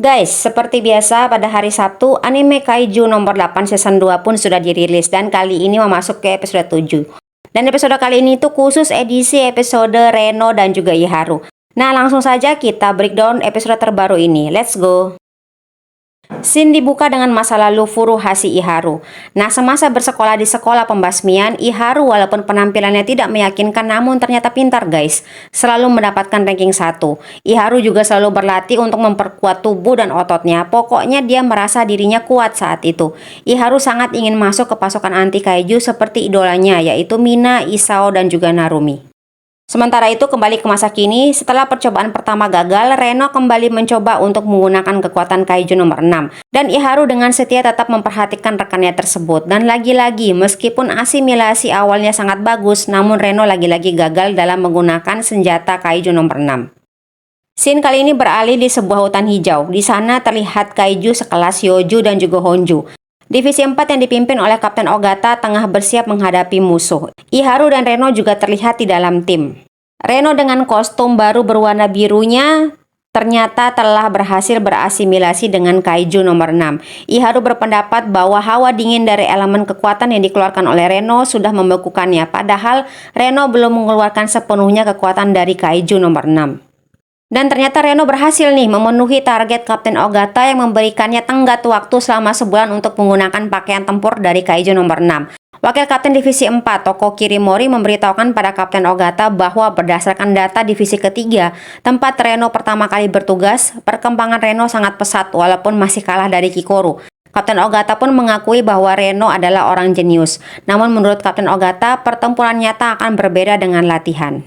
Guys, seperti biasa pada hari Sabtu, anime Kaiju nomor 8 season 2 pun sudah dirilis dan kali ini memasuki ke episode 7. Dan episode kali ini tuh khusus edisi episode Reno dan juga Iharu. Nah, langsung saja kita breakdown episode terbaru ini. Let's go! Scene dibuka dengan masa lalu Furuhashi Iharu. Nah, semasa bersekolah di sekolah pembasmian, Iharu walaupun penampilannya tidak meyakinkan namun ternyata pintar guys. Selalu mendapatkan ranking 1. Iharu juga selalu berlatih untuk memperkuat tubuh dan ototnya. Pokoknya dia merasa dirinya kuat saat itu. Iharu sangat ingin masuk ke pasukan anti kaiju seperti idolanya yaitu Mina, Isao, dan juga Narumi. Sementara itu kembali ke masa kini, setelah percobaan pertama gagal, Reno kembali mencoba untuk menggunakan kekuatan Kaiju nomor 6. Dan Iharu dengan setia tetap memperhatikan rekannya tersebut. Dan lagi-lagi, meskipun asimilasi awalnya sangat bagus, namun Reno lagi-lagi gagal dalam menggunakan senjata Kaiju nomor 6. Scene kali ini beralih di sebuah hutan hijau. Di sana terlihat Kaiju sekelas Yoju dan juga Honju. Divisi 4 yang dipimpin oleh Kapten Ogata tengah bersiap menghadapi musuh. Iharu dan Reno juga terlihat di dalam tim. Reno dengan kostum baru berwarna birunya ternyata telah berhasil berasimilasi dengan Kaiju nomor 6. Iharu berpendapat bahwa hawa dingin dari elemen kekuatan yang dikeluarkan oleh Reno sudah membekukannya, padahal Reno belum mengeluarkan sepenuhnya kekuatan dari Kaiju nomor 6. Dan ternyata Reno berhasil nih memenuhi target Kapten Ogata yang memberikannya tenggat waktu selama sebulan untuk menggunakan pakaian tempur dari Kaiju nomor 6. Wakil Kapten Divisi 4, Toko Kirimori memberitahukan pada Kapten Ogata bahwa berdasarkan data Divisi ketiga, tempat Reno pertama kali bertugas, perkembangan Reno sangat pesat walaupun masih kalah dari Kikoru. Kapten Ogata pun mengakui bahwa Reno adalah orang jenius. Namun menurut Kapten Ogata, pertempuran nyata akan berbeda dengan latihan.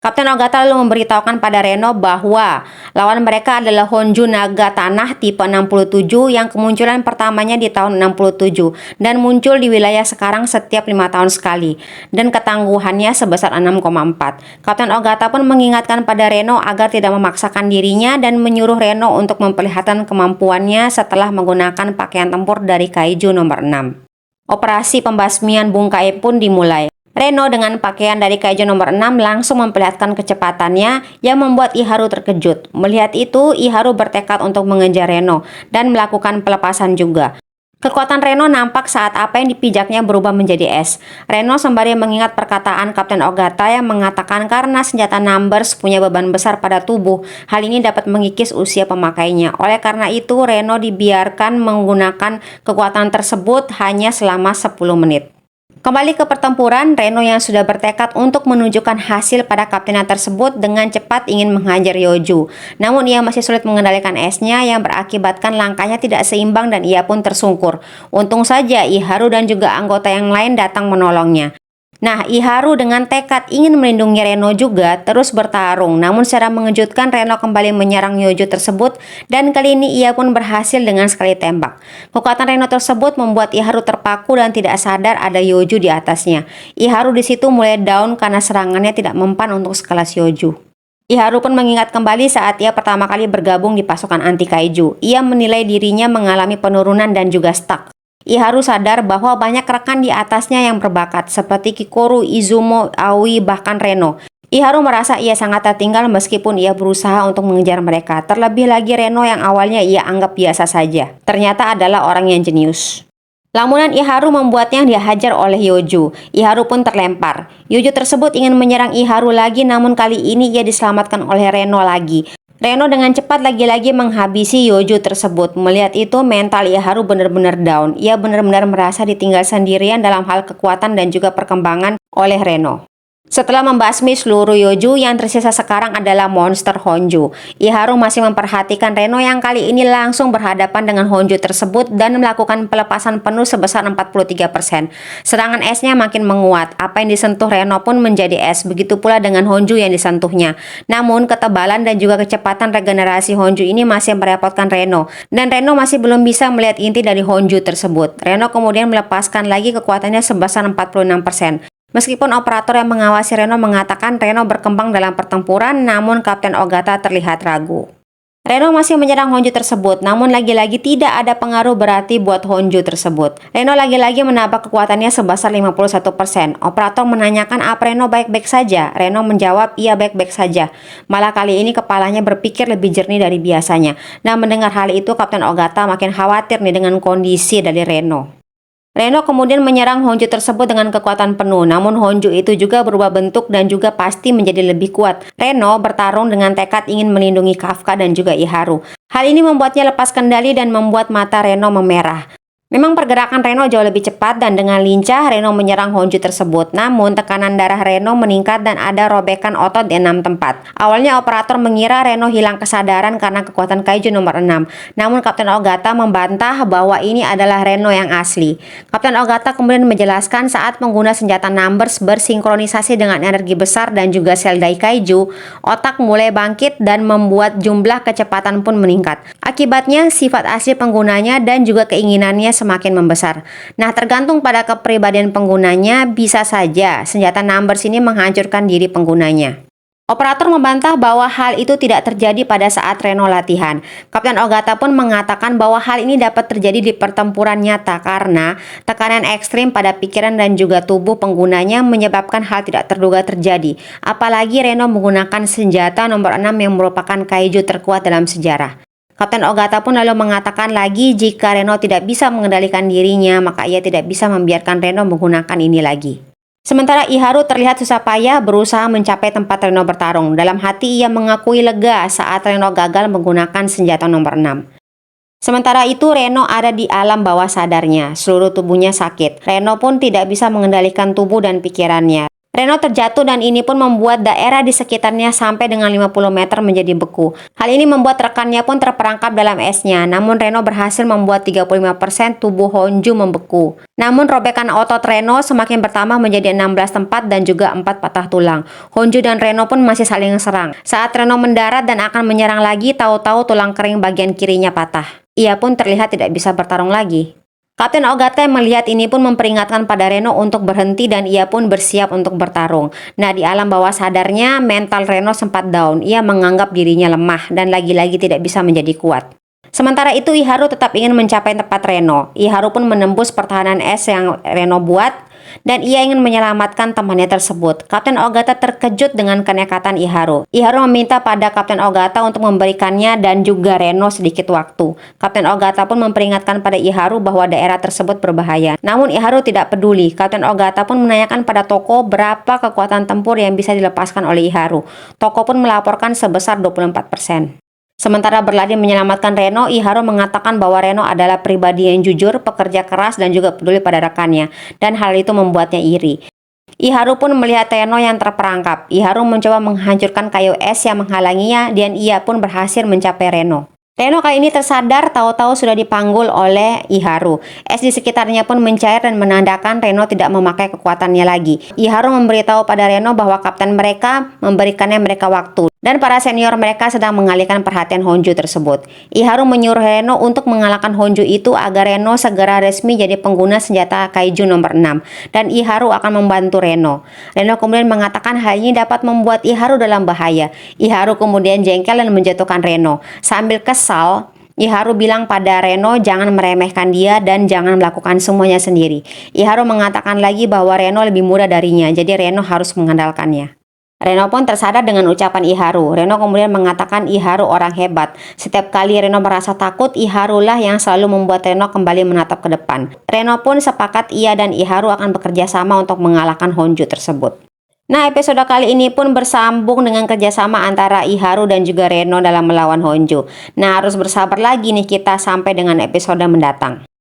Kapten Ogata lalu memberitahukan pada Reno bahwa lawan mereka adalah Honju Naga Tanah tipe 67 yang kemunculan pertamanya di tahun 67 dan muncul di wilayah sekarang setiap 5 tahun sekali dan ketangguhannya sebesar 6,4. Kapten Ogata pun mengingatkan pada Reno agar tidak memaksakan dirinya dan menyuruh Reno untuk memperlihatkan kemampuannya setelah menggunakan pakaian tempur dari Kaiju nomor 6. Operasi pembasmian bungkai pun dimulai. Reno dengan pakaian dari Kaiju nomor 6 langsung memperlihatkan kecepatannya yang membuat Iharu terkejut. Melihat itu, Iharu bertekad untuk mengejar Reno dan melakukan pelepasan juga. Kekuatan Reno nampak saat apa yang dipijaknya berubah menjadi es. Reno sembari mengingat perkataan Kapten Ogata yang mengatakan karena senjata Numbers punya beban besar pada tubuh, hal ini dapat mengikis usia pemakainya. Oleh karena itu, Reno dibiarkan menggunakan kekuatan tersebut hanya selama 10 menit. Kembali ke pertempuran, Reno yang sudah bertekad untuk menunjukkan hasil pada kaptennya tersebut dengan cepat ingin menghajar Yoju. Namun ia masih sulit mengendalikan esnya yang berakibatkan langkahnya tidak seimbang dan ia pun tersungkur. Untung saja Iharu dan juga anggota yang lain datang menolongnya. Nah, Iharu dengan tekad ingin melindungi Reno juga terus bertarung. Namun secara mengejutkan Reno kembali menyerang Yoju tersebut dan kali ini ia pun berhasil dengan sekali tembak. Kekuatan Reno tersebut membuat Iharu terpaku dan tidak sadar ada Yoju di atasnya. Iharu di situ mulai down karena serangannya tidak mempan untuk sekelas Yoju. Iharu pun mengingat kembali saat ia pertama kali bergabung di pasukan anti kaiju. Ia menilai dirinya mengalami penurunan dan juga stuck. Iharu sadar bahwa banyak rekan di atasnya yang berbakat seperti Kikoru, Izumo, Aoi, bahkan Reno. Iharu merasa ia sangat tertinggal meskipun ia berusaha untuk mengejar mereka. Terlebih lagi Reno yang awalnya ia anggap biasa saja. Ternyata adalah orang yang jenius. Lamunan Iharu membuatnya dihajar oleh Yoju. Iharu pun terlempar. Yoju tersebut ingin menyerang Iharu lagi namun kali ini ia diselamatkan oleh Reno lagi. Reno dengan cepat lagi-lagi menghabisi Yoju tersebut. Melihat itu, mental Iharu benar-benar down. Ia benar-benar merasa ditinggal sendirian dalam hal kekuatan dan juga perkembangan oleh Reno. Setelah membasmi seluruh Yoju, yang tersisa sekarang adalah monster Honju. Iharu masih memperhatikan Reno yang kali ini langsung berhadapan dengan Honju tersebut dan melakukan pelepasan penuh sebesar 43%. Serangan esnya makin menguat. Apa yang disentuh Reno pun menjadi es, begitu pula dengan Honju yang disentuhnya. Namun, ketebalan dan juga kecepatan regenerasi Honju ini masih merepotkan Reno. Dan Reno masih belum bisa melihat inti dari Honju tersebut. Reno kemudian melepaskan lagi kekuatannya sebesar 46%. Meskipun operator yang mengawasi Reno mengatakan Reno berkembang dalam pertempuran, namun Kapten Ogata terlihat ragu. Reno masih menyerang Honju tersebut, namun lagi-lagi tidak ada pengaruh berarti buat Honju tersebut. Reno lagi-lagi menambah kekuatannya sebesar 51%. Operator menanyakan apa Reno baik-baik saja. Reno menjawab iya baik-baik saja. Malah kali ini kepalanya berpikir lebih jernih dari biasanya. Nah, mendengar hal itu Kapten Ogata makin khawatir nih dengan kondisi dari Reno. Reno kemudian menyerang Honju tersebut dengan kekuatan penuh, namun Honju itu juga berubah bentuk dan juga pasti menjadi lebih kuat. Reno bertarung dengan tekad ingin melindungi Kafka dan juga Iharu. Hal ini membuatnya lepas kendali dan membuat mata Reno memerah. Memang pergerakan Reno jauh lebih cepat dan dengan lincah Reno menyerang Honju tersebut. Namun tekanan darah Reno meningkat dan ada robekan otot di 6 tempat. Awalnya operator mengira Reno hilang kesadaran karena kekuatan kaiju nomor 6. Namun Kapten Ogata membantah bahwa ini adalah Reno yang asli. Kapten Ogata kemudian menjelaskan saat pengguna senjata Numbers bersinkronisasi dengan energi besar dan juga sel Dai Kaiju, otak mulai bangkit dan membuat jumlah kecepatan pun meningkat. Akibatnya sifat asli penggunanya dan juga keinginannya semakin membesar. Nah, tergantung pada kepribadian penggunanya, bisa saja senjata Numbers ini menghancurkan diri penggunanya. Operator membantah bahwa hal itu tidak terjadi pada saat Reno latihan. Kapten Ogata pun mengatakan bahwa hal ini dapat terjadi di pertempuran nyata karena tekanan ekstrim pada pikiran dan juga tubuh penggunanya menyebabkan hal tidak terduga terjadi. Apalagi Reno menggunakan senjata nomor 6 yang merupakan kaiju terkuat dalam sejarah. Kapten Ogata pun lalu mengatakan lagi jika Reno tidak bisa mengendalikan dirinya, maka ia tidak bisa membiarkan Reno menggunakan ini lagi. Sementara Iharu terlihat susah payah berusaha mencapai tempat Reno bertarung. Dalam hati ia mengakui lega saat Reno gagal menggunakan senjata nomor 6. Sementara itu Reno ada di alam bawah sadarnya, seluruh tubuhnya sakit. Reno pun tidak bisa mengendalikan tubuh dan pikirannya. Reno terjatuh dan ini pun membuat daerah di sekitarnya sampai dengan 50 meter menjadi beku. Hal ini membuat rekannya pun terperangkap dalam esnya, namun Reno berhasil membuat 35% tubuh Honju membeku. Namun robekan otot Reno semakin bertambah menjadi 16 tempat dan juga 4 patah tulang. Honju dan Reno pun masih saling serang. Saat Reno mendarat dan akan menyerang lagi, tahu-tahu tulang kering bagian kirinya patah. Ia pun terlihat tidak bisa bertarung lagi. Kapten Ogata yang melihat ini pun memperingatkan pada Reno untuk berhenti dan ia pun bersiap untuk bertarung. Nah, di alam bawah sadarnya, mental Reno sempat down. Ia menganggap dirinya lemah dan lagi-lagi tidak bisa menjadi kuat. Sementara itu, Iharu tetap ingin mencapai tempat Reno. Iharu pun menembus pertahanan es yang Reno buat dan ia ingin menyelamatkan temannya tersebut. Kapten Ogata terkejut dengan kenekatan Iharu. Iharu meminta pada Kapten Ogata untuk memberikannya dan juga Reno sedikit waktu. Kapten Ogata pun memperingatkan pada Iharu bahwa daerah tersebut berbahaya. Namun Iharu tidak peduli. Kapten Ogata pun menanyakan pada Toko berapa kekuatan tempur yang bisa dilepaskan oleh Iharu. Toko pun melaporkan sebesar 24%. Sementara berlari menyelamatkan Reno, Iharu mengatakan bahwa Reno adalah pribadi yang jujur, pekerja keras, dan juga peduli pada rekannya. Dan hal itu membuatnya iri. Iharu pun melihat Reno yang terperangkap. Iharu mencoba menghancurkan kayu es yang menghalanginya dan ia pun berhasil mencapai Reno. Reno kali ini tersadar tahu-tahu sudah dipanggul oleh Iharu. Es di sekitarnya pun mencair dan menandakan Reno tidak memakai kekuatannya lagi. Iharu memberitahu pada Reno bahwa kapten mereka memberikannya mereka waktu. Dan para senior mereka sedang mengalihkan perhatian Honju tersebut. Iharu menyuruh Reno untuk mengalahkan Honju itu agar Reno segera resmi jadi pengguna senjata kaiju nomor 6. Dan Iharu akan membantu Reno. Reno kemudian mengatakan hal ini dapat membuat Iharu dalam bahaya. Iharu kemudian jengkel dan menjatuhkan Reno. Sambil kesal, Iharu bilang pada Reno jangan meremehkan dia dan jangan melakukan semuanya sendiri. Iharu mengatakan lagi bahwa Reno lebih muda darinya, jadi Reno harus mengandalkannya. Reno pun tersadar dengan ucapan Iharu. Reno kemudian mengatakan Iharu orang hebat. Setiap kali Reno merasa takut, Iharulah yang selalu membuat Reno kembali menatap ke depan. Reno pun sepakat ia dan Iharu akan bekerja sama untuk mengalahkan Honju tersebut. Nah, episode kali ini pun bersambung dengan kerjasama antara Iharu dan juga Reno dalam melawan Honju. Nah, harus bersabar lagi nih kita sampai dengan episode mendatang.